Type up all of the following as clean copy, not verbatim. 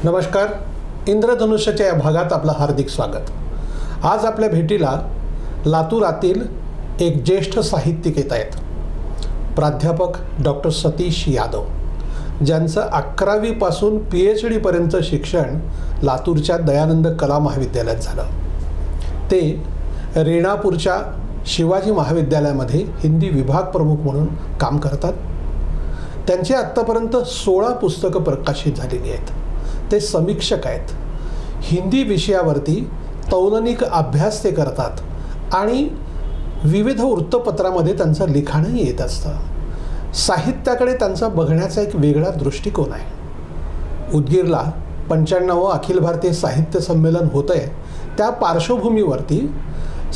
नमस्कार. इंद्रधनुष्याच्या या भागात आपलं हार्दिक स्वागत. आज आपल्या भेटीला लातूरातील एक ज्येष्ठ साहित्यिक येत आहेत. प्राध्यापक डॉक्टर सतीश यादव, ज्यांचं 11वीपासून PhD पर्यंत शिक्षण लातूरच्या दयानंद कला महाविद्यालयात झालं. ते रेणापूरच्या शिवाजी महाविद्यालयामध्ये हिंदी विभाग प्रमुख म्हणून काम करतात. त्यांची आत्तापर्यंत 16 पुस्तकं प्रकाशित झालेली आहेत. ते समीक्षक आहेत. हिंदी विषयावरती तौलनिक अभ्यास ते करतात आणि विविध वृत्तपत्रामध्ये त्यांचं लिखाणही येत असतं. साहित्याकडे त्यांचा बघण्याचा एक वेगळा दृष्टिकोन आहे. उदगीरला 95वं अखिल भारतीय साहित्य संमेलन होतं आहे. त्या पार्श्वभूमीवरती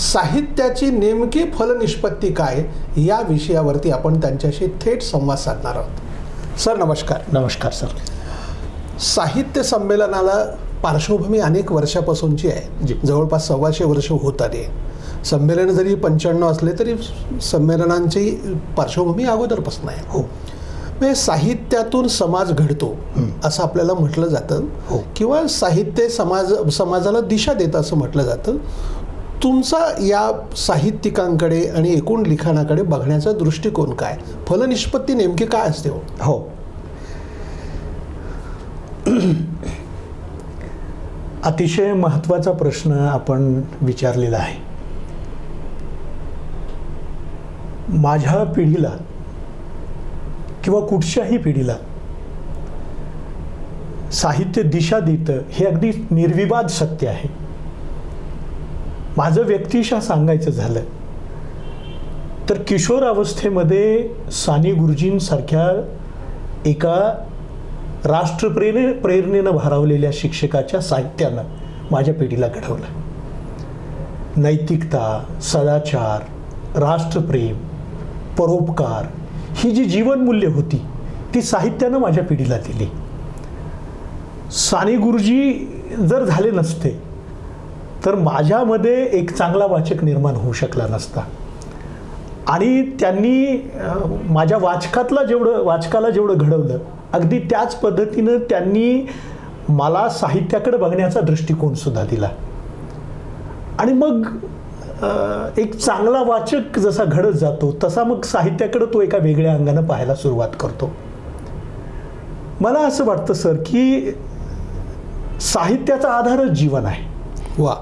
साहित्याची नेमकी फलनिष्पत्ती काय या विषयावरती आपण त्यांच्याशी थेट संवाद साधणार आहोत. सर नमस्कार. नमस्कार सर. साहित्य संमेलनाला पार्श्वभूमी अनेक वर्षापासूनची आहे. जवळपास 125 वर्ष होत आली. संमेलन जरी 95 असले तरी संमेलनांची पार्श्वभूमी अगोदरपासून आहे. हो. म्हणजे साहित्यातून समाज घडतो असं आपल्याला म्हटलं जातं. हो. किंवा साहित्य समाजाला दिशा देतं असं म्हटलं जातं. तुमचा या साहित्यिकांकडे आणि एकूण लिखाणाकडे बघण्याचा दृष्टिकोन काय, फलनिष्पत्ती नेमकी काय असते? हो. अतिशय महत्त्वाचा प्रश्न आपण विचारलेला आहे. माझ्या पिढीला किंवा कुठच्याही पिढीला साहित्य दिशा देतं हे अगदी निर्विवाद सत्य आहे. माझं व्यक्तिशः सांगायचं झालं तर किशोर अवस्थेमध्ये साने गुरुजींसारख्या एका राष्ट्रप्रेरणेनं भारावलेल्या शिक्षकाच्या साहित्यानं माझ्या पिढीला घडवलं. नैतिकता, सदाचार, राष्ट्रप्रेम, परोपकार ही जी जीवनमूल्य होती ती साहित्यानं माझ्या पिढीला दिली. साने गुरुजी जर झाले नसते तर माझ्यामध्ये एक चांगला वाचक निर्माण होऊ शकला नसता. आणि त्यांनी माझ्या वाचकाला जेवढं घडवलं अगदी त्याच पद्धतीनं त्यांनी मला साहित्याकडे बघण्याचा दृष्टिकोन सुद्धा दिला. आणि मग एक चांगला वाचक जसा घडत जातो तसा मग साहित्याकडे तो एका वेगळ्या अंगानं पाहायला सुरुवात करतो. मला असं वाटतं सर की साहित्याचा आधारच जीवन आहे. वा.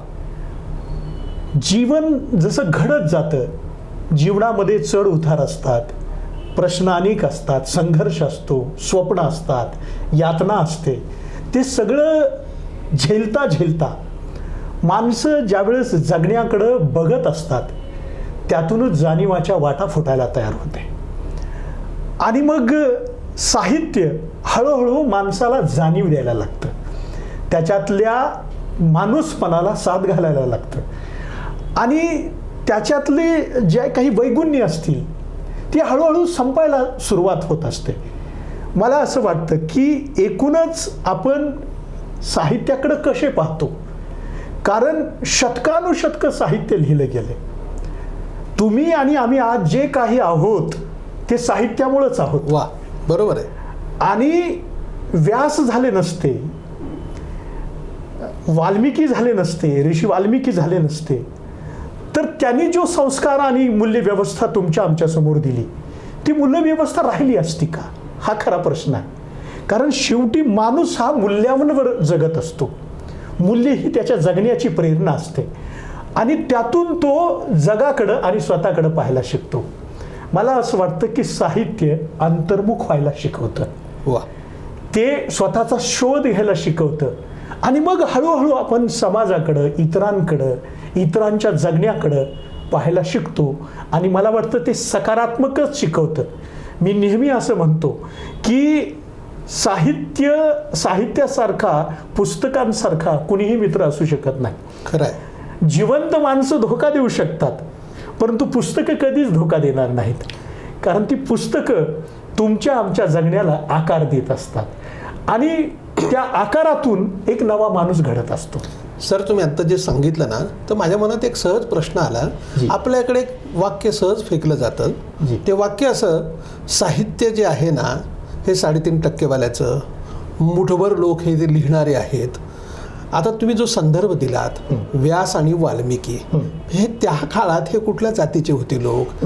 जीवन जसं घडत जातं, जीवनामध्ये चढ उतार असतात, प्रश्न अनेक असतात, संघर्ष असतो, स्वप्न असतात, यातना असते. ते सगळं झेलता माणसं ज्यावेळेस जगण्याकडं बघत असतात त्यातूनच जाणीवाच्या वाटा फुटायला तयार होते. आणि मग साहित्य हळूहळू माणसाला जाणीव द्यायला लागतं, त्याच्यातल्या माणूसपणाला साथ घालायला लागतं. आणि त्याच्यातले जे काही वैगुण्य असतील ती हळूहळू संपायला सुरुवात होत असते. मला असं वाटतं की एकूणच आपण साहित्याकडे कसे पाहतो, कारण शतकानुशतकं साहित्य लिहिलं गेले. तुम्ही आणि आम्ही आज जे काही आहोत ते साहित्यामुळेच आहोत. वा, बरोबर आहे. आणि व्यास झाले नसते, वाल्मिकी झाले नसते, ऋषी वाल्मिकी झाले नसते तर त्यांनी जो संस्कार आणि मूल्यव्यवस्था तुमच्या आमच्या समोर दिली ती मूल्यव्यवस्था राहिली असती का, हा खरा प्रश्न आहे. कारण शेवटी माणूस हा मूल्यांवर जगत असतो. मूल्य ही त्याच्या जगण्याची प्रेरणा असते आणि त्यातून तो जगाकडं आणि स्वतःकडं पाहायला शिकतो. मला असं वाटतं की साहित्य अंतर्मुख व्हायला शिकवतं. वा. ते स्वतःचा शोध घ्यायला शिकवतं आणि मग हळूहळू आपण समाजाकडं, इतरांच्या जगण्याकडं पाहायला शिकतो. आणि मला वाटतं ते सकारात्मकच शिकवतं. मी नेहमी असं म्हणतो की साहित्यासारखा, पुस्तकांसारखा कुणीही मित्र असू शकत नाही. खरं आहे. जिवंत माणसं धोका देऊ शकतात परंतु पुस्तकं कधीच धोका देणार नाहीत, कारण ती पुस्तकं तुमच्या आमच्या जगण्याला आकार देत असतात आणि त्या आकारातून एक नवा माणूस घडत असतो. सर, तुम्ही आता जे सांगितलं ना तर माझ्या मनात एक सहज प्रश्न आला. आपल्याकडे एक वाक्य सहज फेकलं जातं. ते वाक्य असं, साहित्य जे आहे ना हे 3.5% वाल्याचं, मुठभर लोक हे जे लिहिणारे आहेत. आता तुम्ही जो संदर्भ दिलात व्यास आणि वाल्मिकी, हे त्या काळात हे कुठल्या जातीचे होते लोक,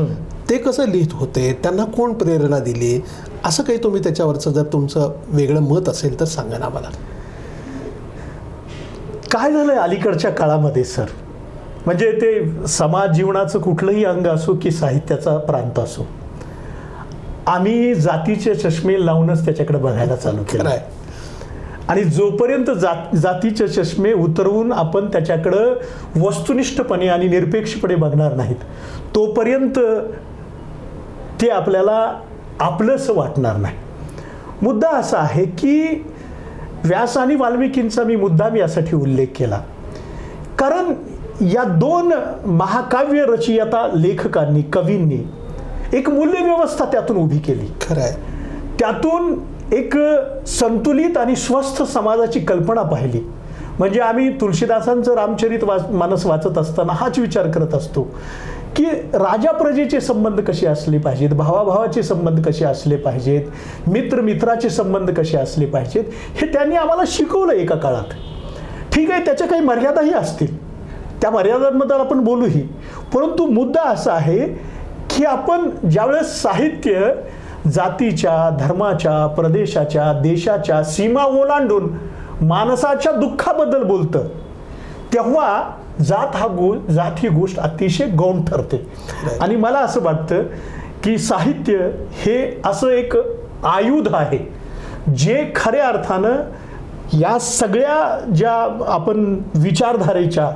ते कसं लिहित होते, त्यांना कोण प्रेरणा दिली, असं काही तुम्ही त्याच्यावरचं जर तुमचं वेगळं मत असेल तर सांगा ना मला. काय झालंय अलीकडच्या काळामध्ये सर, म्हणजे ते समाज जीवनाचं कुठलंही अंग असो की साहित्याचा प्रांत असो, आम्ही जातीचे चष्मे लावूनच त्याच्याकडे बघायला चालू केलं आहे. आणि जोपर्यंत जातीचे चष्मे उतरवून आपण त्याच्याकडं वस्तुनिष्ठपणे आणि निरपेक्षपणे बघणार नाहीत, तोपर्यंत ते आपल्याला आपलंसं वाटणार नाही. मुद्दा असा आहे की व्यास आणि वाल्मिकींचा मुद्दाम यासाठी उल्लेख केला कारण या दोन महाकाव्य रचयिता लेखकांनी, कवींनी एक मूल्यव्यवस्था त्यातून उभी केली. खरं आहे. त्यातून एक संतुलित आणि स्वस्थ समाजाची कल्पना पाहिली. म्हणजे आम्ही तुळशीदासांचं रामचरित मानस वाचत असताना हाच विचार करत असतो की राजा प्रजेचे संबंध कसे असले पाहिजेत, भावाभावाचे संबंध कसे असले पाहिजेत, मित्र मित्राचे संबंध कसे असले पाहिजेत, हे त्यांनी आम्हाला शिकवलं एका काळात. ठीक आहे, त्याच्या काही मर्यादाही असतील, त्या मर्यादांबद्दल आपण बोलूही. परंतु मुद्दा असा आहे की आपण ज्यावेळेस साहित्य जातीच्या, धर्माच्या, प्रदेशाच्या, देशाच्या सीमा ओलांडून माणसाच्या दुःखाबद्दल बोलतं, तेव्हा जात ही गोष्ट अतिशय गौण ठरते. आणि मला असं वाटतं की साहित्य हे असं एक आयुध आहे जे खऱ्या अर्थानं या सगळ्या ज्या आपण विचारधारेच्या,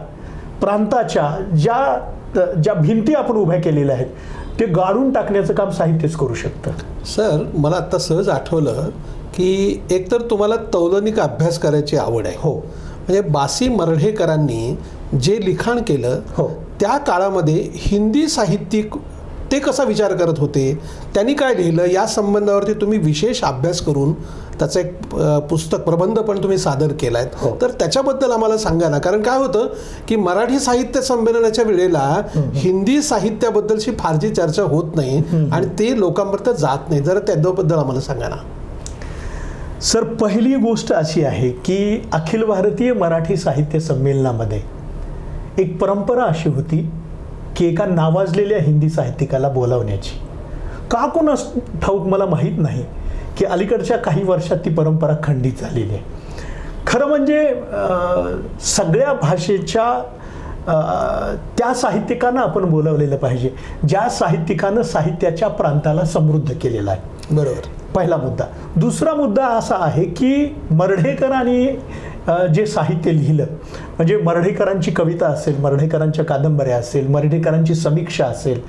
प्रांताच्या ज्या भिंती आपण उभ्या केलेल्या आहेत ते गाडून टाकण्याचं काम साहित्यच करू शकतं. सर, मला आता सहज आठवलं की एकतर तुम्हाला तौलनिक अभ्यास करायची आवड आहे. हो. म्हणजे बासी मर्ढेकरांनी जे लिखाण केलं, हो, त्या काळामध्ये हिंदी साहित्यिक ते कसा विचार करत होते, त्यांनी काय लिहिलं, या संबंधावरती तुम्ही विशेष अभ्यास करून त्याचं एक पुस्तक, प्रबंध पण तुम्ही सादर केलाय. हो. तर त्याच्याबद्दल आम्हाला सांगा ना. कारण काय होतं की मराठी साहित्य संमेलनाच्या वेळेला हिंदी साहित्याबद्दलची फारशी चर्चा होत नाही आणि ते लोकांपर्यंत जात नाही. जरा त्याबद्दल आम्हाला सांगा ना. सर, पहिली गोष्ट अशी आहे की अखिल भारतीय मराठी साहित्य संमेलनामध्ये एक परंपरा अशी होती की एका नावाजलेल्या हिंदी साहित्यिकाला बोलावण्याची. का कोणास ठाऊक मला माहीत नाही की अलीकडच्या काही वर्षात ती परंपरा खंडित झालेली आहे. खरं म्हणजे सगळ्या भाषेच्या त्या साहित्यिकांना आपण बोलावलेलं पाहिजे ज्या साहित्यिकानं साहित्याच्या प्रांताला समृद्ध केलेला आहे. बरोबर, पहिला मुद्दा. दुसरा मुद्दा असा आहे की मर्ढेकरांनी जे साहित्य लिहिलं, म्हणजे मर्ढेकरांची कविता असेल, मर्ढेकरांच्या कादंबऱ्या असेल, मर्ढेकरांची समीक्षा असेल,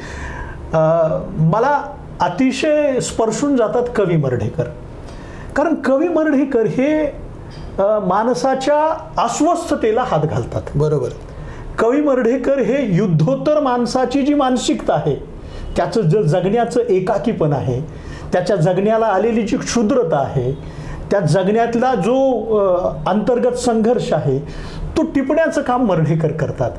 मला अतिशय स्पर्शून जातात कवी मर्ढेकर. कारण कवी मर्ढेकर हे माणसाच्या अस्वस्थतेला हात घालतात. बरोबर. कवी मर्ढेकर हे युद्धोत्तर माणसाची जी मानसिकता आहे, त्याचं जे जगण्याचं एकाकीपण आहे, त्याच्या जगण्याला आलेली जी क्षुद्रता आहे, त्या जगण्यातला जो अंतर्गत संघर्ष आहे, तो टिपण्याचं काम मर्ढेकर करतात.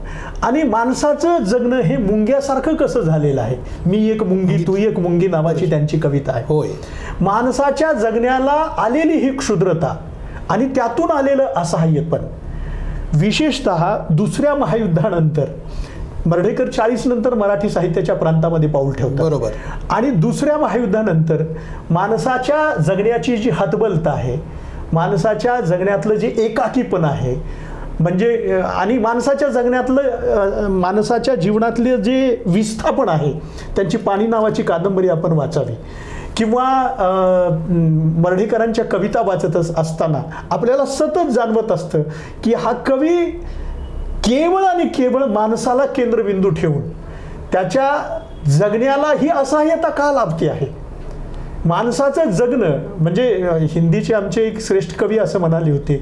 आणि माणसाचं जगणं हे मुंग्यासारखं कसं झालेलं आहे, मी एक मुंगी तू एक मुंगी नावाची त्यांची कविता आहे. होय. माणसाच्या जगण्याला आलेली ही क्षुद्रता आणि त्यातून आलेलं असहाय्यपण, विशेषतः दुसऱ्या महायुद्धानंतर मर्ढेकर 40 नंतर मराठी साहित्याच्या प्रांतामध्ये पाऊल ठेवतात. बरोबर. आणि दुसऱ्या महायुद्धानंतर माणसाच्या जगण्याची जी हतबलता आहे, माणसाच्या जगण्यातलं जे एकाकीपण आहे, म्हणजे आणि माणसाच्या जगण्यातलं, माणसाच्या जीवनातले जे विस्थापन आहे, त्यांची पाणी नावाची कादंबरी आपण वाचावी किंवा मर्ढेकरांच्या कविता वाचत असताना आपल्याला सतत जाणवत असतं की हा कवी केवळ आणि केवळ माणसाला केंद्रबिंदू ठेवून त्याच्या जगण्याला ही असहाय्यता का लाभते आहे. माणसाचं जगणं म्हणजे हिंदीचे आमचे एक श्रेष्ठ कवी असं म्हणाले होते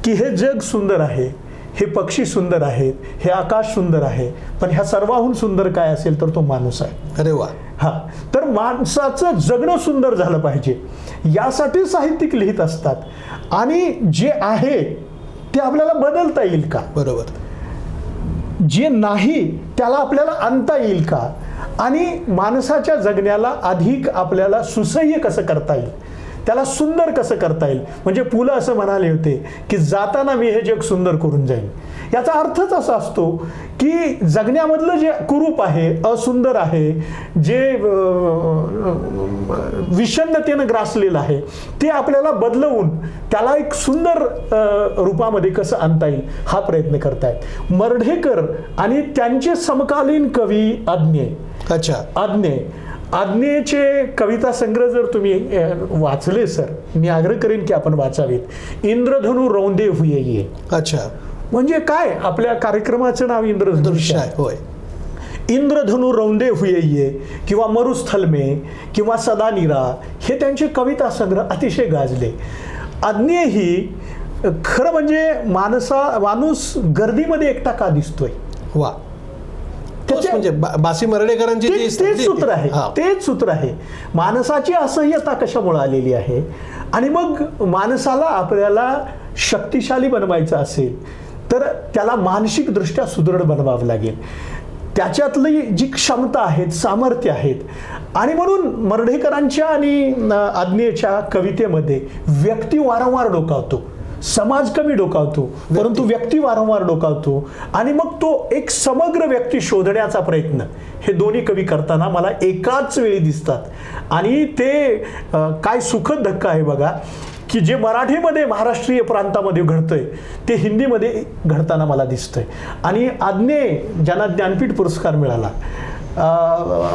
की हे जग सुंदर आहे, हे पक्षी सुंदर आहेत, हे आकाश सुंदर आहे, पण ह्या सर्वाहून सुंदर काय असेल तर तो माणूस आहे. अरे वा. हा, तर माणसाचं जगणं सुंदर झालं पाहिजे यासाठी साहित्यिक लिहित असतात आणि जे आहे ते आपल्याला बदलता येईल का, बरोबर, जे नाही त्याला आपल्याला आणता येईल का, आणि माणसाच्या जगण्याला अधिक आपल्याला सुसह्य कसं करता येईल त्याला सुंदर कसं करता येईल. म्हणजे पु ल असं म्हणाले होते की जाताना मी हे जग सुंदर करून जाईल. याचा अर्थच असा असतो की जगण्यामधलं जे कुरूप आहे, असुंदर आहे, जे विषण्णतेनं ग्रासलेलं आहे, ते आपल्याला बदलवून त्याला एक सुंदर रूपामध्ये कसं आणता येईल हा प्रयत्न करतायत मर्ढेकर आणि त्यांचे समकालीन कवी आज्ञे. अच्छा. आज्ञेचे कविता संग्रह जर तुम्ही वाचले सर, मी आग्रह करेन की आपण वाचावेत. इंद्रधनु रौंदे हुये ये. अच्छा. म्हणजे काय, आपल्या कार्यक्रमाचं नाव इंद्रधनुष्य दृश्य आहे. होय. इंद्रधनु रौंदे हुये ये किंवा मरुस्थल में किंवा सदा निरा हे त्यांचे कविता संग्रह अतिशय गाजले. आज्ञे ही खरं म्हणजे माणूस गर्दीमध्ये एकटा का दिसतोय. वा. म्हणजे बासी मर्ढेकरांची तेच सूत्र आहे. तेच सूत्र आहे. माणसाची असह्यता कशामुळे आलेली आहे. आणि मग माणसाला आपल्याला शक्तिशाली बनवायचं असेल तर त्याला मानसिक दृष्ट्या सुदृढ बनवावं लागेल. त्याच्यातली जी क्षमता आहेत, सामर्थ्य आहेत. आणि म्हणून मर्ढेकरांच्या आणि आज्ञेच्या कवितेमध्ये व्यक्ती वारंवार डोकावतो, समाज कमी डोकावतो, परंतु व्यक्ती वारंवार डोकावतो. आणि मग तो एक समग्र व्यक्ती शोधण्याचा प्रयत्न हे दोन्ही कवी करताना मला एकाच वेळी दिसतात. आणि ते काय सुखद धक्का आहे बघा की जे मराठीमध्ये महाराष्ट्रीय प्रांतामध्ये घडतंय ते हिंदीमध्ये घडताना मला दिसतंय. आणि आज्ञे ज्यांना ज्ञानपीठ पुरस्कार मिळाला,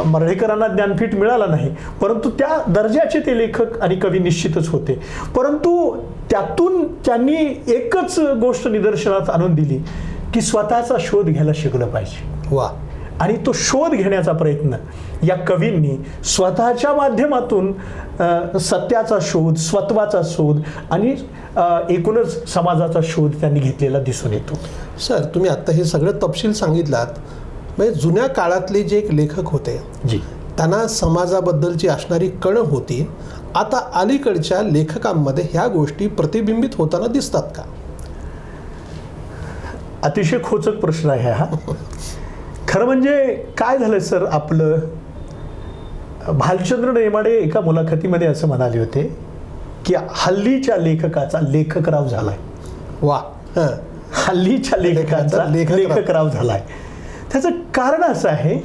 मर्ढेकरांना ज्ञानपीठ मिळाला नाही, परंतु त्या दर्जाचे ते लेखक आणि कवी निश्चितच होते. परंतु त्यातून त्यांनी एकच गोष्ट निदर्शनात आणून दिली की स्वतःचा शोध घ्यायला शिकलं पाहिजे. वा. आणि तो शोध घेण्याचा प्रयत्न या कवींनी स्वतःच्या माध्यमातून सत्याचा शोध, स्वत्वाचा शोध आणि एकूणच समाजाचा शोध त्यांनी घेतलेला दिसून येतो. सर, तुम्ही आत्ता हे सगळं तपशील सांगितलात. म्हणजे जुन्या काळातले जे एक लेखक होते जी, त्यांना समाजाबद्दलची असणारी कळ होती. आता अलीकडच्या लेखकांमध्ये ह्या गोष्टी प्रतिबिंबित होताना दिसतात का? अतिशय खोचक प्रश्न आहे हा. खरं म्हणजे काय झालं सर, आपलं भालचंद्र नेमाडे एका मुलाखतीमध्ये असं म्हणाले होते की हल्लीच्या लेखकाचा लेखकराव झालाय. वा. हल्लीच्या लेखकाचा लेखकराव झालाय. त्याचं कारण असं आहे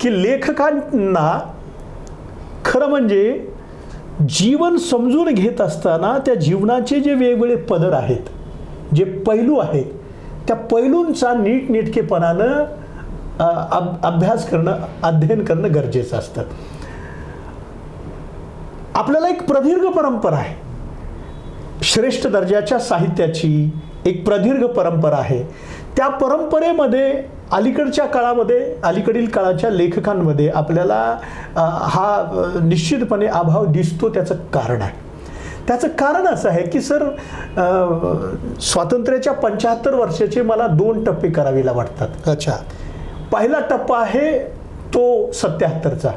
की लेखकांना खरं म्हणजे जीवन समजून घेत असताना त्या जीवनाचे जे वेगवेगळे पदर आहेत, जे पैलू आहेत, त्या पैलूंचा नीटनेटकेपणानं अभ्यास करणं, अध्ययन करणं गरजेचं असतं. आपल्याला एक प्रदीर्घ परंपरा आहे, श्रेष्ठ दर्जाच्या साहित्याची एक प्रदीर्घ परंपरा आहे. त्या परंपरेमध्ये अलीकडील काळाच्या लेखकांमध्ये आपल्याला हा निश्चितपणे अभाव दिसतो. त्याचं कारण आहे. त्याचं कारण असं आहे की सर, स्वातंत्र्याच्या 75 वर्षाचे मला 2 टप्पे करावेला वाटतात. अच्छा. पहिला टप्पा आहे तो 77चा,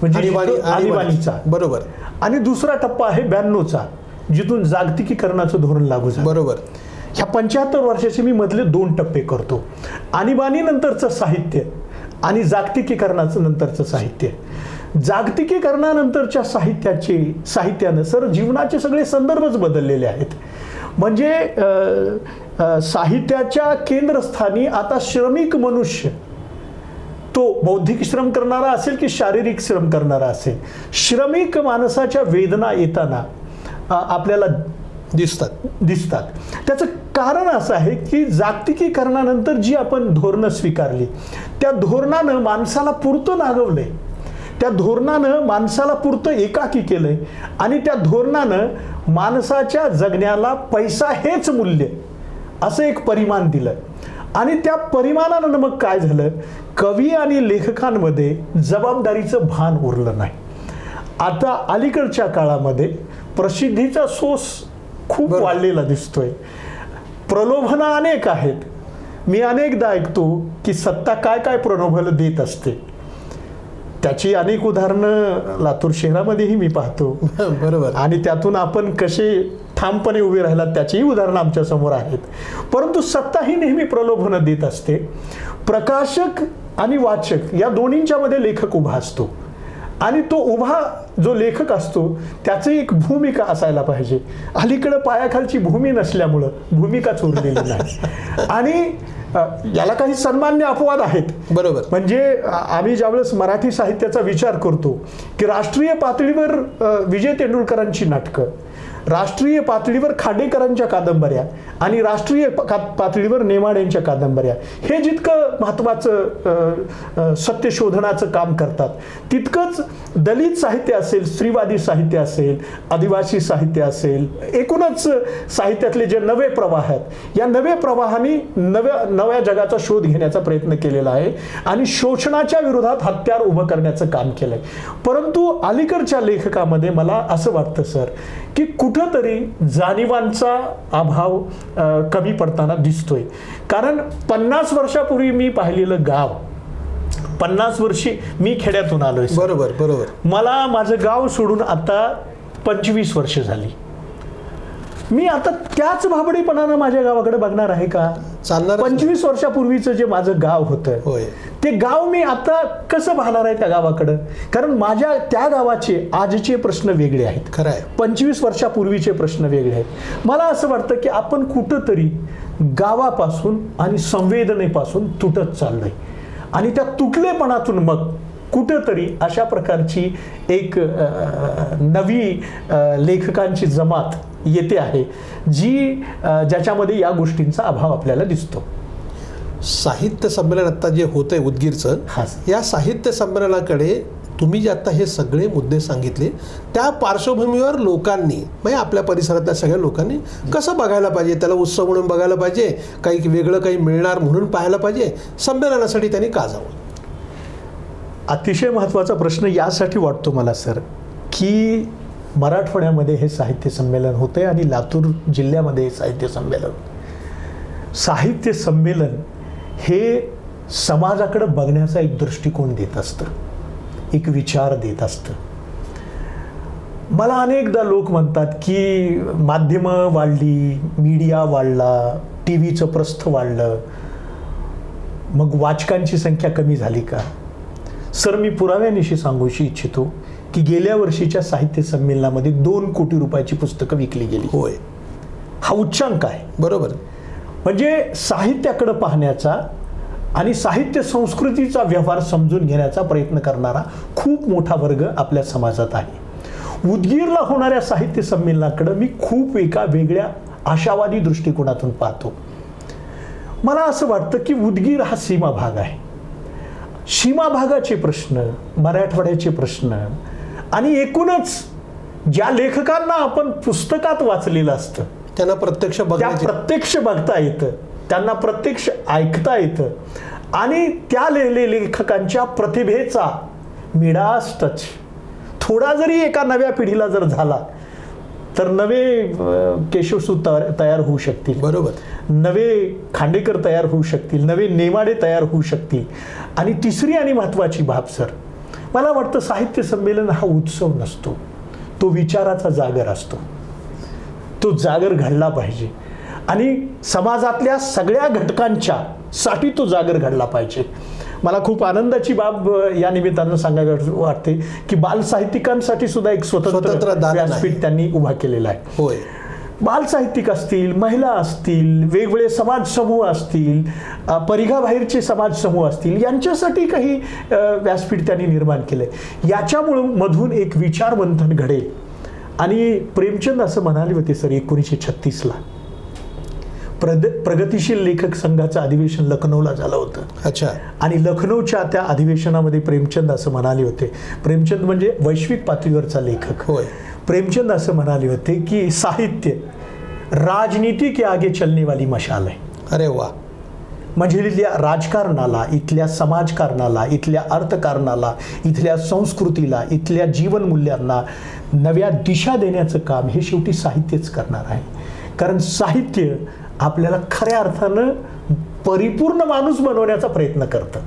म्हणजे आणीबाणीचा. बरोबर. आणि दुसरा टप्पा आहे 92चा, जिथून जागतिकीकरणाचं धोरण लागू झालं. बरोबर. ह्या 75 वर्षाचे मी मधले 2 टप्पे करतो. आणीबाणी नंतरचं साहित्य आणि जागतिकीकरणाचं नंतरचं साहित्य. जागतिकीकरणानंतरच्या साहित्यानं सर जीवनाचे सगळे संदर्भच बदललेले आहेत. म्हणजे साहित्याच्या केंद्रस्थानी आता श्रमिक मनुष्य, तो बौद्धिक श्रम करणारा असेल की शारीरिक श्रम करणारा असेल, श्रमिक माणसाच्या वेदना येताना आपल्याला दिसतात. त्याचं कारण असं आहे की जागतिकीकरणानंतर जी आपण धोरणं स्वीकारली, त्या धोरणानं माणसाला पुरतं नागवलंय, त्या धोरणानं माणसाला पुरतं एकाकी केलंय. आणि त्या धोरणानं माणसाच्या जगण्याला पैसा हेच मूल्य असं एक परिमाण दिलं. आणि त्या परिमाणानं मग काय झालं, कवी आणि लेखकांमध्ये जबाबदारीचं भान उरलं नाही. आता अलीकडच्या काळामध्ये प्रसिद्धीचा सोस खूप वाढलेला दिसतोय. प्रलोभनं अनेक आहेत. मी अनेकदा ऐकतो की सत्ता काय काय प्रलोभनं देत असते. त्याची अनेक उदाहरणं लातूर शहरामध्येही मी पाहतो. बरोबर. आणि त्यातून आपण कसे ठामपणे उभे राहिलात त्याचीही उदाहरणं आमच्या समोर आहेत. परंतु सत्ता ही नेहमी प्रलोभनं देत असते. प्रकाशक आणि वाचक या दोन्हींच्या मध्ये लेखक उभा असतो. आणि तो उभा जो लेखक असतो त्याची एक भूमिका असायला पाहिजे. अलीकडं पायाखालची भूमी नसल्यामुळं भूमिका चोरलेली नाही. आणि याला काही सन्मान्य अपवाद आहेत. बरोबर. म्हणजे आम्ही ज्यावेळेस मराठी साहित्याचा विचार करतो की राष्ट्रीय पातळीवर विजय तेंडुलकरांची नाटकं, राष्ट्रीय पातळीवर खांडेकरांच्या कादंबऱ्या आणि राष्ट्रीय पातळीवर नेमाड्यांच्या कादंबऱ्या हे जितकं महत्त्वाचं सत्यशोधनाचं काम करतात, तितकंच दलित साहित्य असेल, स्त्रीवादी साहित्य असेल, आदिवासी साहित्य असेल, एकूणच साहित्यातले जे नवे प्रवाह आहेत, या नव्या प्रवाहाने नव्या जगाचा शोध घेण्याचा प्रयत्न केलेला आहे आणि शोषणाच्या विरोधात हत्यार उभं करण्याचं काम केलंय. परंतु अलीकडच्या लेखकामध्ये मला असं वाटतं सर की कुठंतरी जाणीवांचा अभाव कमी पडताना दिसतोय. कारण 50 वर्षापूर्वी मी पाहिलेलं गाव, 50 वर्षी मी खेड्यातून आलोय. बरोबर बरोबर. मला माझं गाव सोडून आता 25 वर्ष झाली. मी आता त्याच भाबडीपणानं माझ्या गावाकडे बघणार आहे का? चालणार. 25 वर्षापूर्वीचं जे माझं गाव होतं होय, ते गाव मी आता कसं पाहणार आहे त्या गावाकडं? कारण माझ्या त्या गावाचे आजचे प्रश्न वेगळे आहेत, खरं आहे. 25 वर्षापूर्वीचे प्रश्न वेगळे आहेत. मला असं वाटतं की आपण कुठंतरी गावापासून आणि संवेदनेपासून तुटत चाललोय आणि त्या तुटलेपणातून मग कुठंतरी अशा प्रकारची एक नवी लेखकांची जमात येते आहे जी ज्याच्यामध्ये या गोष्टींचा अभाव आपल्याला दिसतो. साहित्य संमेलन आता जे होतंय उदगीरचं, या साहित्य संमेलनाकडे तुम्ही जे आता हे सगळे मुद्दे सांगितले त्या पार्श्वभूमीवर लोकांनी म्हणजे आपल्या परिसरातल्या सगळ्या लोकांनी कसं बघायला पाहिजे? त्याला उत्सव म्हणून बघायला पाहिजे, काही वेगळं काही मिळणार म्हणून पाहायला पाहिजे, संमेलनासाठी त्यांनी का जावं? अतिशय महत्त्वाचा प्रश्न यासाठी वाटतो मला सर की मराठवाड्यामध्ये हे साहित्य संमेलन होते आणि लातूर जिल्ह्यामध्ये हे साहित्य संमेलन हे समाजाकडे बघण्याचा एक दृष्टिकोन देत असतं, एक विचार देत असतं. मला अनेकदा लोक म्हणतात की माध्यमं वाढली, मीडिया वाढला, टी व्हीचं प्रस्थ वाढलं, मग वाचकांची संख्या कमी झाली का? सर मी पुराव्यानिशी सांगूशी इच्छितो की गेल्या वर्षीच्या साहित्य संमेलनामध्ये 2 कोटी रुपयाची पुस्तकं विकली गेली. होय, हा उच्चांक आहे. बरोबर. म्हणजे साहित्याकडे पाहण्याचा आणि साहित्य संस्कृतीचा व्यवहार समजून घेण्याचा प्रयत्न करणारा खूप मोठा वर्ग आपल्या समाजात आहे. उदगीरला होणाऱ्या साहित्य संमेलनाकडे मी खूप एका वेगळ्या आशावादी दृष्टिकोनातून पाहतो. मला असं वाटतं की उदगीर हा सीमा भाग आहे. सीमा भागाचे प्रश्न, मराठवाड्याचे प्रश्न आणि एकूणच ज्या लेखकांना आपण पुस्तकात वाचलेलं असतं त्यांना प्रत्यक्ष बघता येतं, त्यांना प्रत्यक्ष ऐकता येतं आणि त्या लेखकांच्या प्रतिभेचा मिडास टच थोडा जरी एका नव्या पिढीला जर झाला तर नवे केशवसूत तयार होऊ शकतील. बरोबर. नवे खांडेकर तयार होऊ शकतील, नवे नेमाडे तयार होऊ शकतील. आणि तिसरी आणि महत्त्वाची बाब सर, मला वाटतं साहित्य संमेलन हा उत्सव नसतो, तो विचाराचा जागर असतो. तो जागर घडला पाहिजे आणि समाजातल्या सगळ्या घटकांच्या साठी तो जागर घडला पाहिजे. मला खूप आनंदाची बाब या निमित्तानं सांगायला वाटते की बालसाहित्यिकांसाठी सुद्धा एक स्वतंत्र व्यासपीठ त्यांनी उभा केलेला आहे. होय, बालसाहित्यिक असतील, महिला असतील, वेगवेगळे समाज समूह असतील, परिघाबाहेरचे समाज समूह असतील, यांच्यासाठी काही व्यासपीठ त्यांनी निर्माण केलंय. याच्यामुळं मधून एक विचारमंथन घडेल. आणि प्रेमचंद असं म्हणाले होते सर 1936ला प्रगतिशील लेखक संघाचं अधिवेशन लखनौला झालं होतं. अच्छा. आणि लखनौच्या त्या अधिवेशनामध्ये प्रेमचंद असं म्हणाले होते, प्रेमचंद म्हणजे वैश्विक पातळीवरचा लेखक. होय. प्रेमचंद असं म्हणाले होते की साहित्य राजनीति के आगे चलने वाली मशाल है. अरे वा. म्हणजे इथल्या राजकारणाला, इथल्या समाजकारणाला, इथल्या अर्थकारणाला, इथल्या संस्कृतीला, इथल्या जीवनमूल्यांना नव्या दिशा देण्याचं काम हे शेवटी साहित्यच करणार आहे. कारण साहित्य आपल्याला खऱ्या अर्थानं परिपूर्ण माणूस बनवण्याचा प्रयत्न करतं.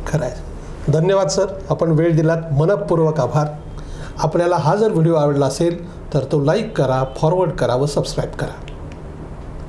खरं आहे. धन्यवाद सर, आपण वेळ दिलात, मनःपूर्वक आभार. आपल्याला हा जर व्हिडिओ आवडला असेल तर तो लाईक करा, फॉरवर्ड करा व सबस्क्राईब करा.